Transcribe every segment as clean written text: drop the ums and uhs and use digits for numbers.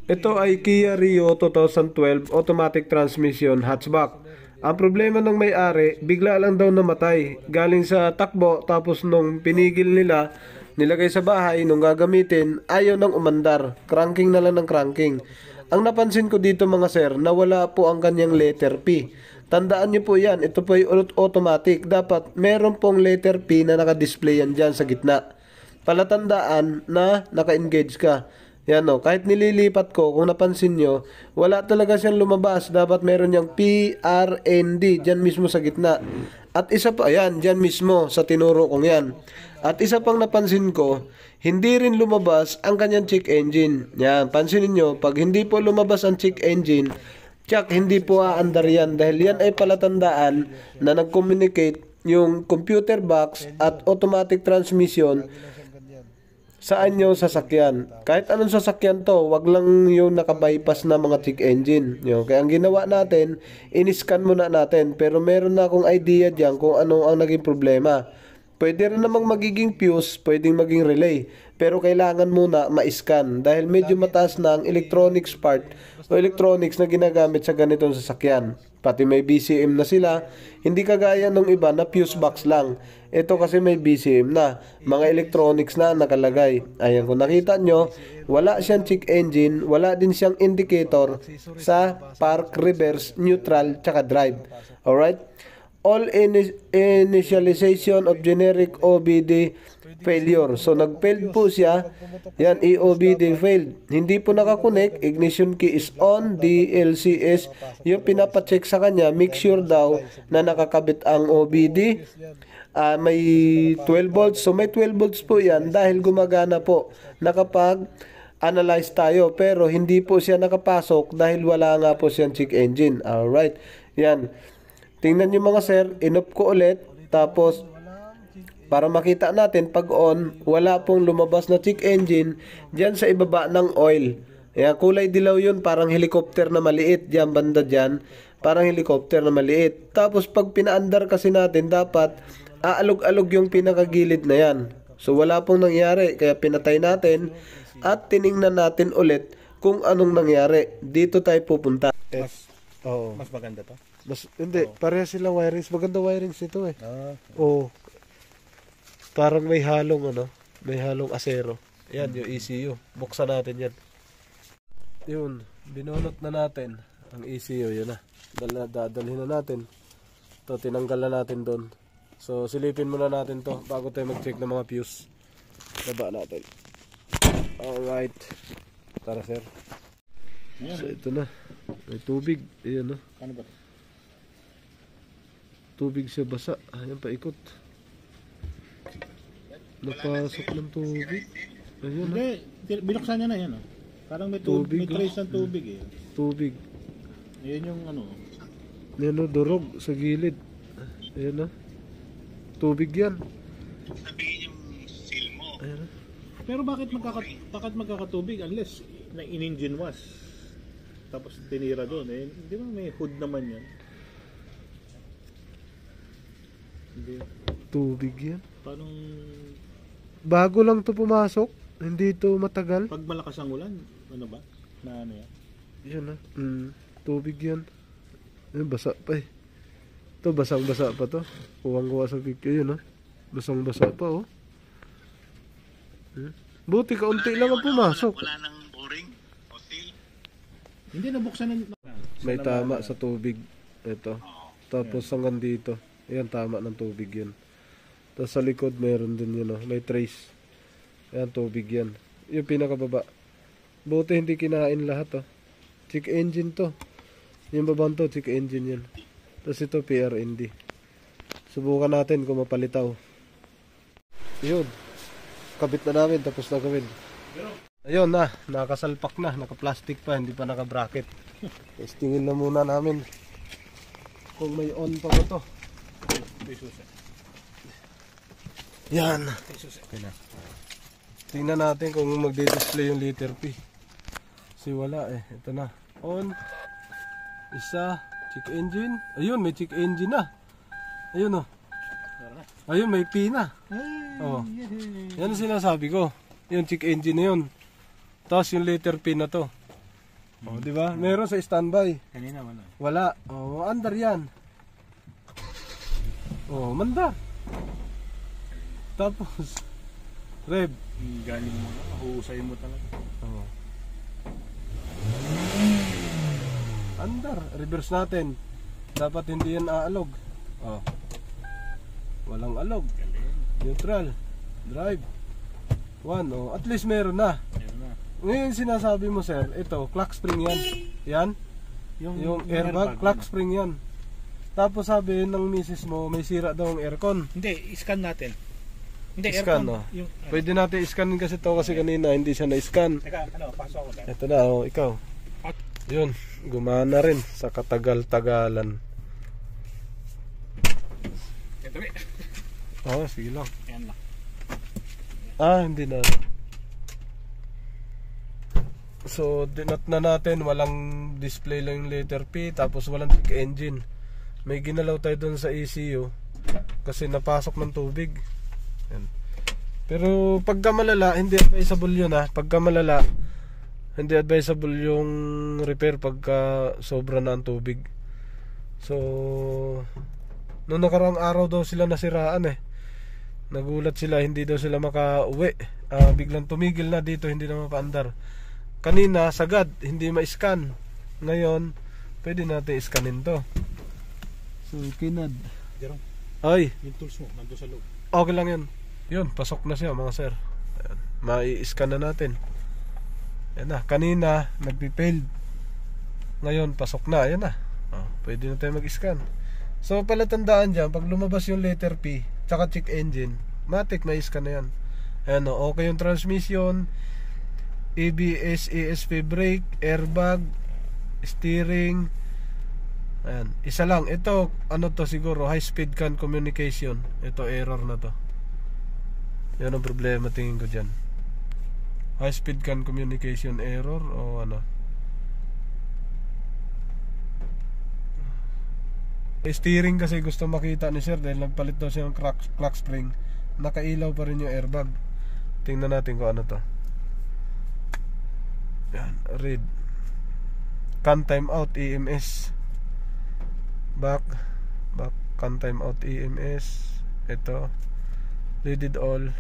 Ito ay Kia Rio 2012 automatic transmission hatchback. Ang problema ng may-ari, bigla lang daw namatay. Galing sa takbo, tapos nung pinigil nila, nilagay sa bahay, nung gagamitin, ayaw nang umandar. Cranking na lang ng cranking. Ang napansin ko dito mga sir, nawala po ang kanyang letter P. Tandaan niyo po yan, ito po ay automatic. Dapat meron pong letter P na naka-display yan dyan sa gitna. Palatandaan na naka-engage ka. Yan o, kahit nililipat ko, kung napansin nyo, wala talaga siyang lumabas. Dapat meron niyang PRND, dyan mismo sa gitna. At isa pa, ayan, dyan mismo, sa tinuro kong yan. At isa pang napansin ko, hindi rin lumabas ang kanyang check engine. Yan, pansinin nyo, pag hindi po lumabas ang check engine, tsak, hindi po aandar yan. Dahil yan ay palatandaan na nag-communicate yung computer box at automatic transmission saan yung sasakyan. Kahit anong sasakyan to, wag lang yung nakabypass na mga check engine. Yun. Kaya ang ginawa natin, in-scan muna natin. Pero meron na akong idea dyan kung ano ang naging problema. Pwede rin namang magiging fuse, pwedeng maging relay. Pero kailangan muna ma-scan dahil medyo mataas na ang electronics part o electronics na ginagamit sa ganitong sasakyan. Pati may BCM na sila, hindi kagaya ng iba na fuse box lang. Ito kasi may BCM na, mga electronics na nakalagay. Ayan, kung nakita nyo, wala siyang check engine, wala din siyang indicator sa park, reverse, neutral, tsaka drive. Alright? All initialization of generic OBD failure. So, nag-failed po siya. Yan, EOBD failed. Hindi po nakakonect. Ignition key is on. DLCS. Yung pinapacheck sa kanya, make sure daw na nakakabit ang OBD. May 12 volts. So, may 12 volts po yan dahil gumagana po. Nakapag-analyze tayo. Pero, hindi po siya nakapasok dahil wala nga po siyang check engine. Alright. Yan. Tingnan nyo mga sir, in-off ko ulit, tapos para makita natin pag on, wala pong lumabas na check engine dyan sa ibaba ng oil. Ayan, kulay dilaw yun, parang helicopter na maliit, dyan banda dyan, parang helicopter na maliit. Tapos pag pinaandar kasi natin, dapat aalog-alog yung pinakagilid na yan. So wala pong nangyari, kaya pinatay natin at tiningnan natin ulit kung anong nangyari. Dito tayo pupunta. Mas maganda to? Hindi, pareha sila wirings. Maganda wirings ito eh. Parang may halong may halong asero. Yan, yung ECU. Buksan natin yan. Yun, binunot na natin ang ECU. Yun na. Dadalhin na natin. Ito, tinanggal na natin doon. So, silipin muna natin to bago tayo mag-check ng mga fuse. Baba natin. Alright. Tara, sir. So, ito na. May tubig. Ayan na. Ano ba? Tubig siya basa. Ayan, paikot. Napasok ng tubig. Ayan. Hindi, binuksan niya na yan. Parang may tubig, may trace ng tubig eh. Tubig. Ayan yung ano. Ayan, durog sa gilid. Ayan na. Tubig yan. Sabihin yung seal mo. Ayan. Pero bakit magkakatubig unless na in-engine wash? Tapos tinira doon eh. Di ba may hood naman yan? Hindi. Tubig yan. Paano? Bago lang to pumasok. Hindi to matagal. Pag malakas ang ulan, ano ba? Na ano yan? Yan na. Tubig yan. Ayan, basa pa eh. Ito, basang-basa pa to. Kuwang-kuwa sa picture yun, basang-basa pa, oh. Buti kaunti lang ang pumasok. Wala nang boring o seal. Hindi nabuksan ng... May tama sa tubig. Ito. Tapos hanggang dito. Ayan, tama ng tubig yan. Tapos sa likod, meron din yun, may trace. Ayan, tubig yan. Yung pinakababa. Buti hindi kinain lahat, Check engine to. Yung babang to, check engine yan. Tapos ito, PRND. Subukan natin kung mapalitaw. Yun. Kabit na namin, tapos na gawin. Ayun na, nakasalpak na. Naka-plastic pa, hindi pa naka-bracket. Testingin na muna namin kung may on pa ba to. Yan. Okay na. Tingnan natin kung magdi-display yung letter P. Kasi wala eh. Ito na. On. Isa. Check engine. Ayun, may check engine na. Ayun Ayun, may P na. Yan ang sinasabi ko. Yung check engine na yun. Tapos yung letter P na to. Oh, di ba? Meron sa standby. Kanina wala. Wala. Oh, under yan. Oh, manda. Tapos, rev. Galing mo na, husay mo talaga. Oh. Under. Reverse natin. Dapat hindi yan aalog. Oh. Walang alog. Neutral. Drive. 1. Oh, at least meron na. Yan na. Ngayon sinasabi mo sir, ito, clock spring yan. Yan. Yung airbag, clock spring yan. Tapos sabi ng misis mo, may sira daw ang aircon. Hindi, i-scan natin. Hindi, Scan, aircon. oh. Yung, Pwede natin i-scan kasi to kasi kanina hindi siya na-scan. Teka, pasok ako dyan. Ito na, oh, ikaw. Yun, gumana rin sa katagal-tagalan. Ito, Oh, sige lang. yan lang. Hindi na. So, dinat na natin, walang display lang yung letter P, tapos walang check engine. May ginalaw tayo doon sa ECU kasi napasok ng tubig. Yan. Pero pagka malala, hindi advisable yun ha. Pagka malala, hindi advisable yung repair pagka sobra na ang tubig. So, noong nakaraang araw daw sila nasiraan eh. Nagulat sila, hindi daw sila makauwi. Biglang tumigil na dito, hindi na mapaandar. Kanina, sagad, hindi ma-scan. Ngayon, pwede natin i-scanin to. So, kinad. Jerome, Ay, yung tools mo, nandun sa loob. okay lang yun. Yun, pasok na siya mga sir. Ayan. Ma-i-scan na natin. Ayan na, kanina, nagpipailed. Ngayon, pasok na. Ayan na. Pwede na tayo mag-scan. So, palatandaan dyan, pag lumabas yung letter P, tsaka check engine, matik may scan na yan. Ayan o, okay yung transmission, ABS, ESP brake, airbag, steering. Ayan, isa lang. Ito, ano to siguro, high speed CAN communication. Ito, error na to. Yan ang problema tingin ko dyan. High speed CAN communication error o ano. Steering kasi gusto makita ni sir dahil nagpalit daw siya ng clock spring. Nakailaw pa rin yung airbag. Tingnan natin kung ano to. Yan, read. CAN timeout EMS. Back CAN timeout EMS. Ito. Read it all.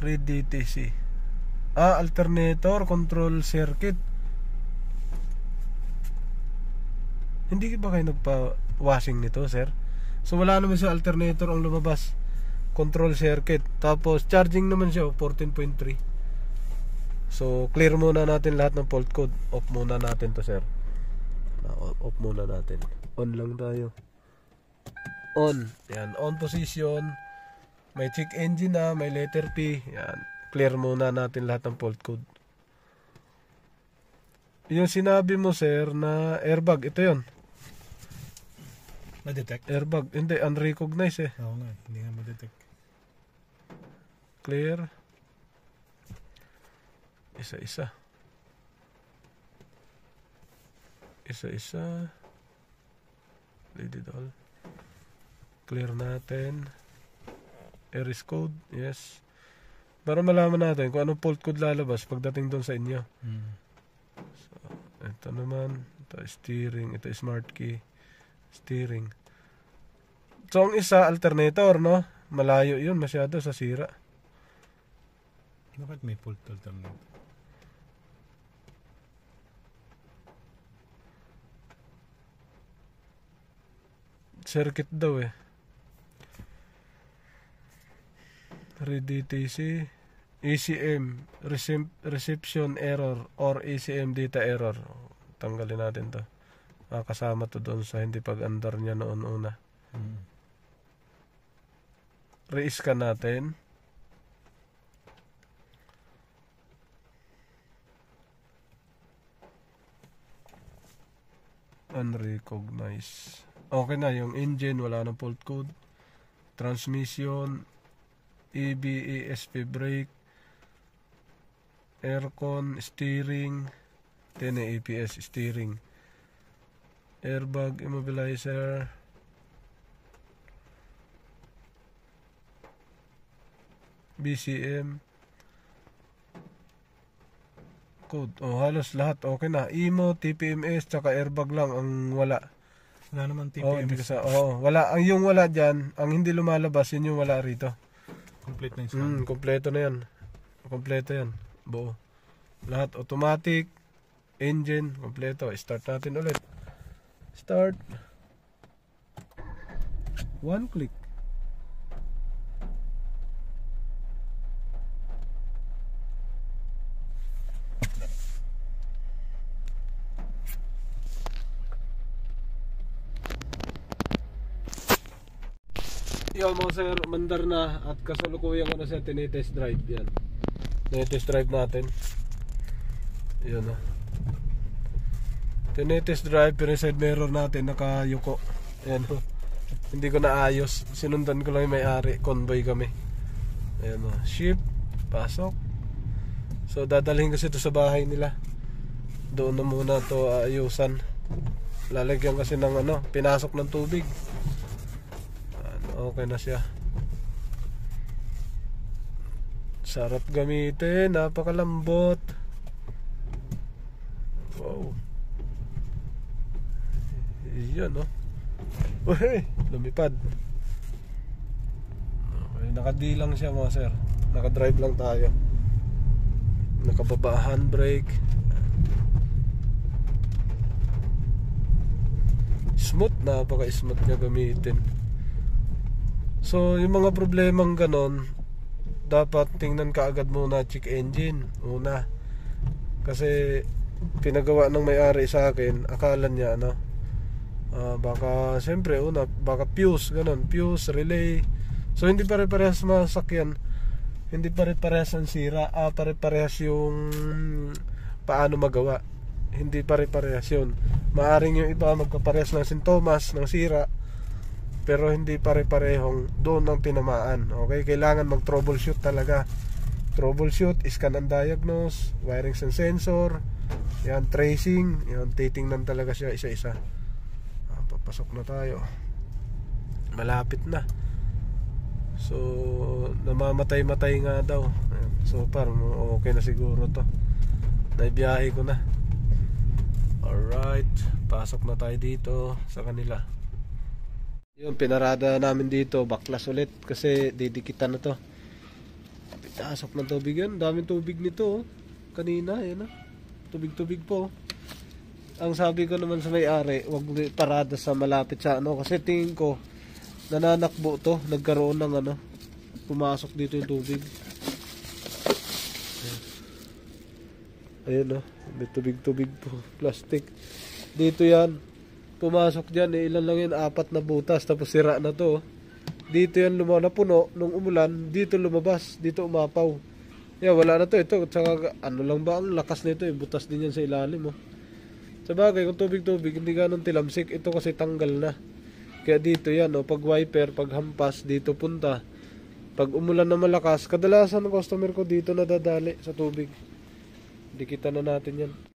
Read DTC. Alternator control circuit. Hindi ba kayo nagpa-washing nito, sir? So wala naman siya alternator ang lumabas. Control circuit. Tapos charging naman siya 14.3. So clear muna natin lahat ng fault code. Off muna natin to, sir. Off muna natin. On lang tayo. On. Yan, on position. May check engine na, may letter P. Yan. Clear muna natin lahat ng fault code. Yung sinabi mo, sir, na airbag, ito yun. Ma-detect? Airbag, hindi, unrecognized eh. Oo nga, hindi nga ma-detect. Clear. Isa-isa. Isa-isa. Read it all. Clear natin. Errors code, yes. Para malaman natin kung anong fault code lalabas pagdating doon sa inyo. So, ito naman, ito steering, ito smart key, steering. So ang isa alternator, no? Malayo yun masyado sa sira. Bakit may fault alternator? Circuit daw eh. Read DTC, ECM, reception error or ECM data error. Tanggalin natin to. Kasama to doon sa hindi pag-andar niya noon una. Re-scan natin. Unrecognized. Okay na, yung engine wala nang fault code. Transmission, ESP brake, aircon, steering, APS steering, airbag immobilizer, BCM, code. Halos lahat okay na. IMO, TPMS, tsaka airbag lang ang wala. Wala naman Hindi wala. Ang yung wala dyan, ang hindi lumalabas, yun yung wala rito. Complete na yung scan. Kompleto na yan. Kompleto yan. Buo. Lahat automatic, engine, kompleto. Start natin ulit. Start. One click. Yo mga sir, mandar na at kasalukuyan ko na siya tinitest drive yan. Tinitest drive natin. Yan o. Tinitest drive pero yung side mirror natin nakayuko. Ayan o. Hindi ko naayos. Sinundan ko lang yung may-ari. Convoy kami. Ayan o. Ship. Pasok. So dadalhin kasi ito sa bahay nila. Doon na muna ito ayusan. Lalagyan kasi ng pinasok ng tubig. Okay na siya. Sarap gamitin, napakalambot. Wow. Yan Uy, lumipad. Okay, nakadilang siya mga sir. Nakadrive lang tayo. Nakababa handbrake. Smooth, napaka-smooth niya gamitin. So, yung mga problemang ganon, dapat tingnan ka agad muna check engine. Una. Kasi, pinagawa ng may-ari sa akin, akala niya, baka, siyempre, baka fuse, ganon. Fuse, relay. So, hindi pare-parehas masakyan. Hindi pare-parehas ang sira. Pare-parehas yung paano magawa. Hindi pare-parehas yun. Maaring yung iba magkaparehas ng sintomas, ng sira. Pero hindi pare-parehong doon ang tinamaan. Okay, kailangan mag-troubleshoot talaga. Troubleshoot, scan and diagnose, wirings and sensor, yan, tracing, yan, titingnan talaga siya isa-isa. Papasok na tayo. Malapit na. So, namamatay-matay nga daw. Ayan. So, parang okay na siguro to. Naibiyahe ko na. Alright, pasok na tayo dito sa kanila. Yung pinarada namin dito, baklas ulit kasi didikitan na to. Pitasok ng tubig yan, daming tubig nito kanina, yan tubig-tubig po. Ang sabi ko naman sa may-ari, wag parada sa malapit sa kasi tingin ko nananakbo to, nagkaroon ng pumasok dito yung tubig. Ayun may tubig-tubig po, plastic. Dito yan, pumasok dyan, ilan lang yan, 4 na butas, tapos sira na to. Dito yan napuno, nung umulan, dito lumabas, dito umapaw. Wala na to, ito, tsaka lang ba, ang lakas nito, butas din yan sa ilalim. Sa bagay, kung tubig-tubig, hindi ganun tilamsik, ito kasi tanggal na. Kaya dito yan, pag wiper, pag hampas, dito punta. Pag umulan na malakas, kadalasan ng customer ko dito nadadali sa tubig. Dikitan na natin yan.